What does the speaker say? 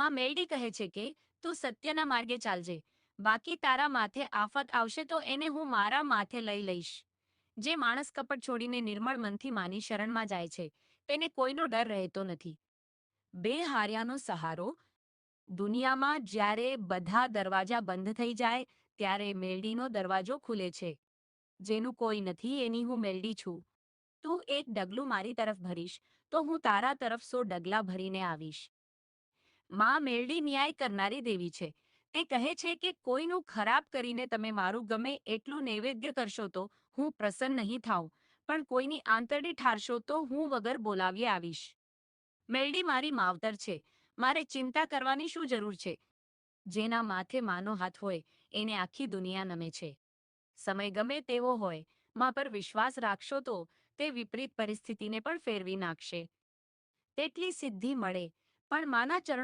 માં મેલડી કહે છે કે તું સત્યના માર્ગે ચાલજે, બાકી તારા માથે આફત આવશે તો એને હું મારા માથે લઈ લઈશ. જે માણસ કપટ છોડીને નિર્મળ મનથી માની શરણમાં જાય છે તેને કોઈનો ડર રહેતો નથી. બે હાર્યાનો સહારો. દુનિયામાં જ્યારે બધા દરવાજા બંધ થઈ જાય ત્યારે મેલડીનો દરવાજો ખુલે છે. જેનું કોઈ નથી એની હું મેલડી છું. તું એક ડગલું મારી તરફ ભરીશ તો હું તારા તરફ 100 ડગલા ભરીને આવીશ. માં મેલડી ન્યાય કરનારી દેવી છે. તે કહે છે કે કોઈનું ખરાબ કરીને તમે મારું ગમે એટલું નૈવેદ્ય કરશો તો હું પ્રસન્ન નહીં થાઉં, પણ કોઈની આંતરડી ઠારશો તો હું વગર બોલાવ્યે આવીશ. મેલડી મારી માવતર છે. મારે ચિંતા કરવાની શું જરૂર છે? જેના માથે માનો હાથ હોય એને આખી દુનિયા નમે છે. સમય ગમે તેવો હોય, મા પર વિશ્વાસ રાખશો તો તે વિપરીત પરિસ્થિતિને પણ ફેરવી નાખશે. તેટલી સિદ્ધિ મળે પણ માના ચરણો